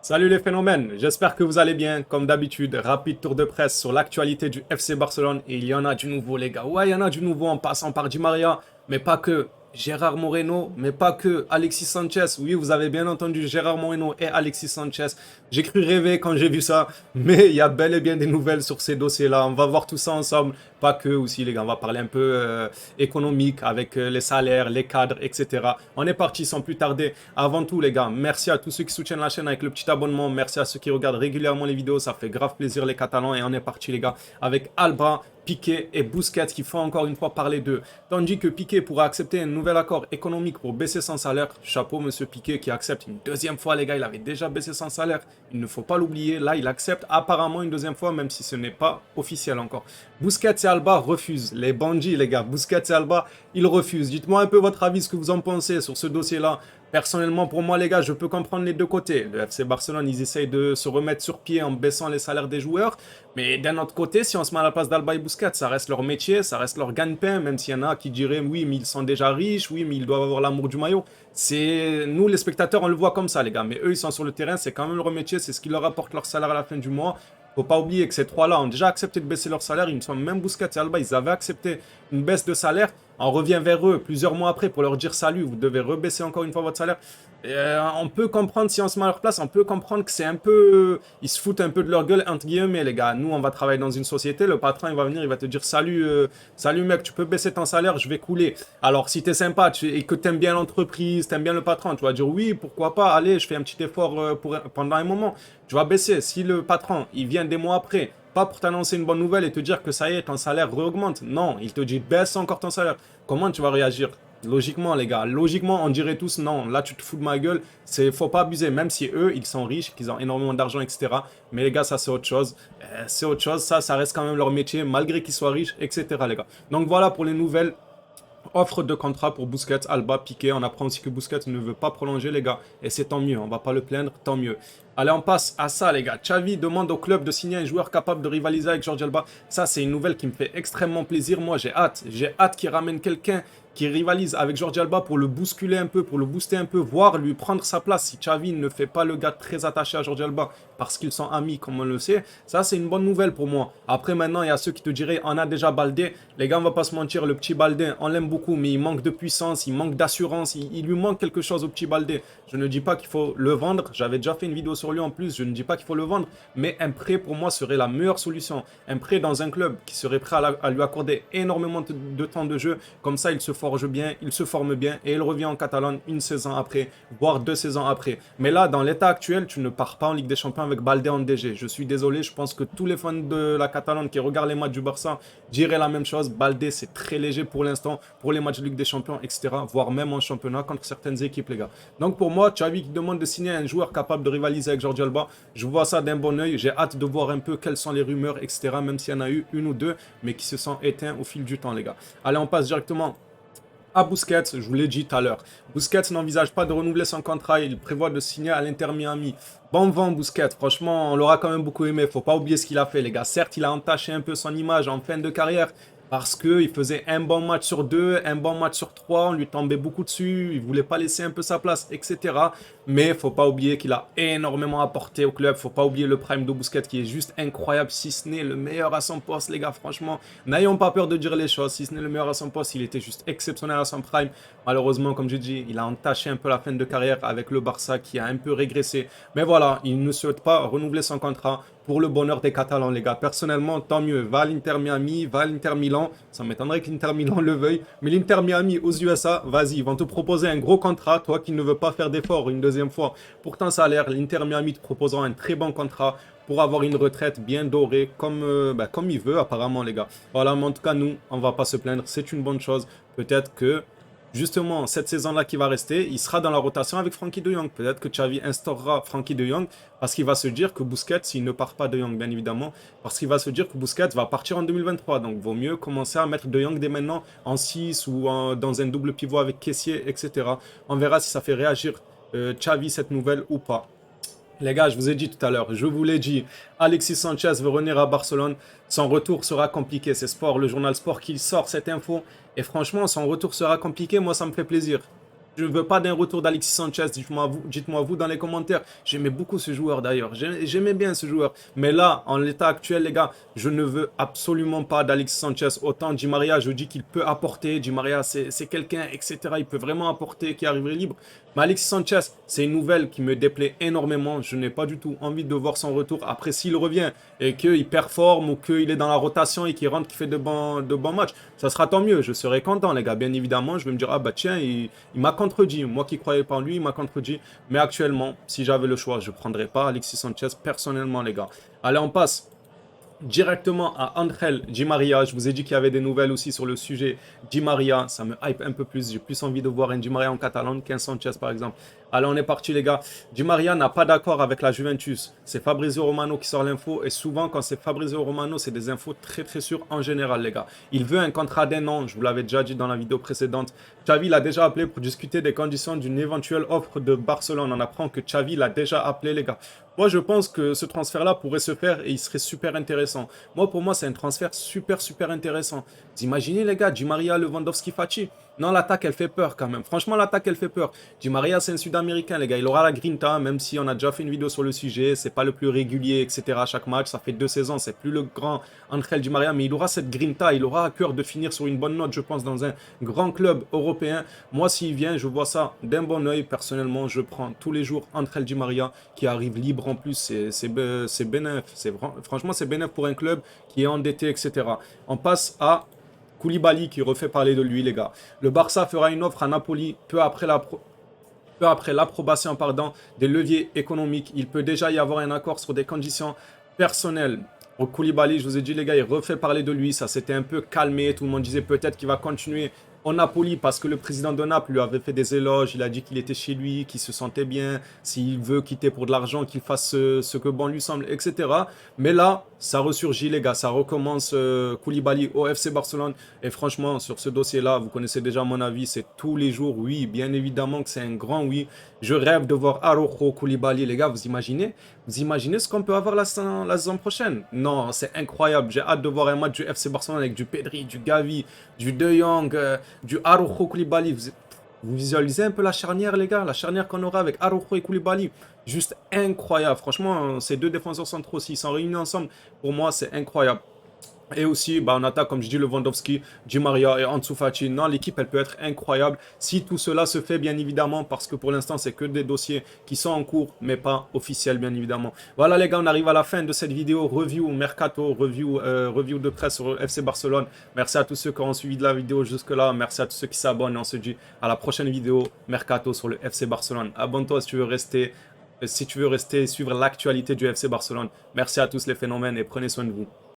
Salut les phénomènes, j'espère que vous allez bien. Comme d'habitude, rapide tour de presse sur l'actualité du FC Barcelone. Et il y en a du nouveau les gars. Ouais, il y en a du nouveau en passant par Di Maria, mais pas que. Gérard Moreno, mais pas que. Alexis Sanchez, oui, vous avez bien entendu Gérard Moreno et Alexis Sanchez. J'ai cru rêver quand j'ai vu ça, mais il y a bel et bien des nouvelles sur ces dossiers-là. On va voir tout ça ensemble. Pas que aussi les gars, on va parler un peu économique avec les salaires, les cadres, etc. On est parti sans plus tarder. Avant tout les gars, merci à tous ceux qui soutiennent la chaîne avec le petit abonnement. Merci à ceux qui regardent régulièrement les vidéos. Ça fait grave plaisir les Catalans. Et on est parti les gars avec Alba, Piqué et Busquets qui font encore une fois parler d'eux. Tandis que Piqué pourra accepter un nouvel accord économique pour baisser son salaire. Chapeau monsieur Piqué qui accepte une deuxième fois les gars. Il avait déjà baissé son salaire. Il ne faut pas l'oublier. Là il accepte apparemment une deuxième fois même si ce n'est pas officiel encore. Busquets et Alba refusent. Les bandits les gars. Busquets et Alba ils refusent. Dites-moi un peu votre avis, ce que vous en pensez sur ce dossier-là. Personnellement, pour moi, les gars, je peux comprendre les deux côtés. Le FC Barcelone, ils essayent de se remettre sur pied en baissant les salaires des joueurs. Mais d'un autre côté, si on se met à la place d'Alba et Busquets, ça reste leur métier, ça reste leur gagne-pain, même s'il y en a qui diraient, oui, mais ils sont déjà riches, oui, mais ils doivent avoir l'amour du maillot. C'est nous, les spectateurs, on le voit comme ça, les gars. Mais eux, ils sont sur le terrain, c'est quand même leur métier, c'est ce qui leur apporte leur salaire à la fin du mois. Faut pas oublier que ces trois-là ont déjà accepté de baisser leur salaire. Il me semble même Busquets et Alba, ils avaient accepté une baisse de salaire. On revient vers eux plusieurs mois après pour leur dire salut, vous devez rebaisser encore une fois votre salaire. On peut comprendre, si on se met à leur place, on peut comprendre que c'est un peu... Ils se foutent un peu de leur gueule, entre guillemets, les gars. Nous, on va travailler dans une société, le patron, il va venir, il va te dire salut, salut mec, tu peux baisser ton salaire, je vais couler. Alors, si t'es sympa et que t'aimes bien l'entreprise, t'aimes bien le patron, tu vas dire oui, pourquoi pas, allez, je fais un petit effort pendant un moment. Tu vas baisser. Si le patron, il vient des mois après, pas pour t'annoncer une bonne nouvelle et te dire que ça y est, ton salaire réaugmente. Non, il te dit baisse encore ton salaire. Comment tu vas réagir? Logiquement, les gars, logiquement, on dirait tous non, là tu te fous de ma gueule, faut pas abuser, même si eux, ils sont riches, qu'ils ont énormément d'argent, etc. Mais les gars, ça c'est autre chose. C'est autre chose, ça reste quand même leur métier, malgré qu'ils soient riches, etc. les gars. Donc voilà pour les nouvelles. Offre de contrat pour Busquets, Alba, Piqué. On apprend aussi que Busquets ne veut pas prolonger, les gars. Et c'est tant mieux. On va pas le plaindre, tant mieux. Allez, on passe à ça, les gars. Xavi demande au club de signer un joueur capable de rivaliser avec Jordi Alba. Ça, c'est une nouvelle qui me fait extrêmement plaisir. Moi, j'ai hâte. J'ai hâte qu'il ramène quelqu'un qui rivalise avec Jordi Alba pour le bousculer un peu, pour le booster un peu, voire lui prendre sa place. Si Xavi ne fait pas le gars très attaché à Jordi Alba parce qu'ils sont amis, comme on le sait, ça, c'est une bonne nouvelle pour moi. Après, maintenant, il y a ceux qui te diraient, on a déjà Baldé. Les gars, on va pas se mentir, le petit Baldé, on l'aime beaucoup, mais il manque de puissance, il manque d'assurance, il lui manque quelque chose au petit Baldé. Je ne dis pas qu'il faut le vendre, j'avais déjà fait une vidéo sur lui en plus, je ne dis pas qu'il faut le vendre, mais un prêt pour moi serait la meilleure solution. Un prêt dans un club qui serait prêt à lui accorder énormément de temps de jeu, comme ça il se forge bien, il se forme bien et il revient en Catalogne une saison après, voire 2 saisons après. Mais là, dans l'état actuel, tu ne pars pas en Ligue des Champions avec Baldé en DG. Je suis désolé, je pense que tous les fans de la Catalogne qui regardent les matchs du Barça diraient la même chose. Baldé, c'est très léger pour l'instant, pour les matchs de Ligue des Champions, etc., voire même en championnat contre certaines équipes, les gars. Donc pour moi, Xavi qui demande de signer un joueur capable de rivaliser avec Jordi Alba, je vois ça d'un bon oeil. J'ai hâte de voir un peu quelles sont les rumeurs, etc., même s'il y en a eu une ou deux, mais qui se sont éteints au fil du temps, les gars. Allez, on passe directement à Busquets, je vous l'ai dit tout à l'heure. Busquets n'envisage pas de renouveler son contrat, il prévoit de signer à l'Inter Miami. Bon vent Busquets, franchement, on l'aura quand même beaucoup aimé, faut pas oublier ce qu'il a fait les gars. Certes, il a entaché un peu son image en fin de carrière, parce qu'il faisait un bon match sur deux, un bon match sur trois, on lui tombait beaucoup dessus, il voulait pas laisser un peu sa place, etc. Mais faut pas oublier qu'il a énormément apporté au club, faut pas oublier le prime de Busquets qui est juste incroyable, si ce n'est le meilleur à son poste, les gars, franchement. N'ayons pas peur de dire les choses, si ce n'est le meilleur à son poste, il était juste exceptionnel à son prime. Malheureusement, comme j'ai dit, il a entaché un peu la fin de carrière avec le Barça qui a un peu régressé. Mais voilà, il ne souhaite pas renouveler son contrat pour le bonheur des Catalans, les gars. Personnellement, tant mieux. Va à l'Inter Miami, va à l'Inter Milan. Ça m'étonnerait que l'Inter Milan le veuille. Mais l'Inter Miami aux USA, vas-y, ils vont te proposer un gros contrat. Toi qui ne veux pas faire d'efforts une deuxième fois pour ton salaire, l'Inter Miami te proposera un très bon contrat pour avoir une retraite bien dorée comme il veut apparemment, les gars. Voilà, mais en tout cas, nous, on va pas se plaindre. C'est une bonne chose. Peut-être que justement, cette saison-là qui va rester, il sera dans la rotation avec Frankie de Jong. Peut-être que Xavi instaurera Frankie de Jong parce qu'il va se dire que Busquets, s'il ne part pas de Jong, bien évidemment, parce qu'il va se dire que Busquets va partir en 2023. Donc, vaut mieux commencer à mettre de Jong dès maintenant en 6 ou dans un double pivot avec Kessié, etc. On verra si ça fait réagir Xavi cette nouvelle ou pas. Les gars, je vous ai dit tout à l'heure, je vous l'ai dit, Alexis Sanchez veut revenir à Barcelone. Son retour sera compliqué. C'est Sport, le journal Sport qui sort cette info. Et franchement, son retour sera compliqué. Moi, ça me fait plaisir. Je ne veux pas d'un retour d'Alexis Sanchez. Dites-moi vous dans les commentaires. J'aimais beaucoup ce joueur d'ailleurs. J'aimais bien ce joueur. Mais là, en l'état actuel, les gars, je ne veux absolument pas d'Alexis Sanchez. Autant Di Maria, je dis qu'il peut apporter. Di Maria, c'est quelqu'un, etc. Il peut vraiment apporter, qui arriverait libre. Mais Alexis Sanchez, c'est une nouvelle qui me déplaît énormément. Je n'ai pas du tout envie de voir son retour. Après, s'il revient et qu'il performe ou qu'il est dans la rotation et qu'il rentre, qu'il fait de bons matchs, ça sera tant mieux. Je serai content, les gars. Bien évidemment, je vais me dire, ah bah tiens, il m'a contredit. Moi qui croyais pas en lui, il m'a contredit. Mais actuellement, si j'avais le choix, je ne prendrais pas Alexis Sanchez personnellement, les gars. Allez, on passe directement à Angel Di Maria. Je vous ai dit qu'il y avait des nouvelles aussi sur le sujet Di Maria. Ça me hype un peu plus. J'ai plus envie de voir un Di Maria en Catalogne qu'un Sanchez, par exemple. Allez, on est parti, les gars. Di Maria n'a pas d'accord avec la Juventus. C'est Fabrizio Romano qui sort l'info. Et souvent, quand c'est Fabrizio Romano, c'est des infos très, très sûres en général, les gars. Il veut un contrat d'1 an. Je vous l'avais déjà dit dans la vidéo précédente. Xavi l'a déjà appelé pour discuter des conditions d'une éventuelle offre de Barcelone. On apprend que Xavi l'a déjà appelé, les gars. Moi, je pense que ce transfert-là pourrait se faire et il serait super intéressant. Moi, pour moi, c'est un transfert super, super intéressant. Vous imaginez, les gars, Di Maria, Lewandowski, Fati. Non, l'attaque, elle fait peur quand même. Franchement, l'attaque, elle fait peur. Di Maria, c'est un Sud-Américain, les gars. Il aura la grinta, même si on a déjà fait une vidéo sur le sujet. C'est pas le plus régulier, etc. à chaque match. Ça fait 2 saisons. C'est plus le grand Angel Di Maria, mais il aura cette grinta. Il aura à cœur de finir sur une bonne note, je pense, dans un grand club européen. Moi, s'il vient, je vois ça d'un bon oeil. Personnellement, je prends tous les jours Angel Di Maria qui arrive libre en plus. C'est bénéf. Franchement, c'est bénéf pour un club qui est endetté, etc. On passe à Koulibaly qui refait parler de lui, les gars. Le Barça fera une offre à Napoli peu après l'approbation des leviers économiques. Il peut déjà y avoir un accord sur des conditions personnelles. Au Koulibaly, je vous ai dit, les gars, il refait parler de lui. Ça s'était un peu calmé. Tout le monde disait peut-être qu'il va continuer au Napoli parce que le président de Naples lui avait fait des éloges. Il a dit qu'il était chez lui, qu'il se sentait bien. S'il veut quitter pour de l'argent, qu'il fasse ce que bon lui semble, etc. Mais là, ça ressurgit, les gars. Ça recommence Koulibaly au FC Barcelone. Et franchement, sur ce dossier-là, vous connaissez déjà mon avis. C'est tous les jours, oui. Bien évidemment que c'est un grand oui. Je rêve de voir Araujo, Koulibaly, les gars. Vous imaginez ce qu'on peut avoir la saison prochaine? Non, c'est incroyable. J'ai hâte de voir un match du FC Barcelone avec du Pedri, du Gavi, du De Jong, du Araujo, Koulibaly. Vous visualisez un peu la charnière, les gars? La charnière qu'on aura avec Araujo et Koulibaly. Juste incroyable. Franchement, ces deux défenseurs centraux, s'ils sont réunis ensemble, pour moi, c'est incroyable. Et aussi, bah, on attaque, comme je dis, Lewandowski, Di Maria et Ansu Fati. Non, l'équipe, elle peut être incroyable si tout cela se fait, bien évidemment, parce que pour l'instant, c'est que des dossiers qui sont en cours, mais pas officiels, bien évidemment. Voilà, les gars, on arrive à la fin de cette vidéo review Mercato, review de presse sur le FC Barcelone. Merci à tous ceux qui ont suivi de la vidéo jusque-là. Merci à tous ceux qui s'abonnent. Et on se dit à la prochaine vidéo Mercato sur le FC Barcelone. Abonne-toi si tu veux rester, suivre l'actualité du FC Barcelone. Merci à tous les phénomènes et prenez soin de vous.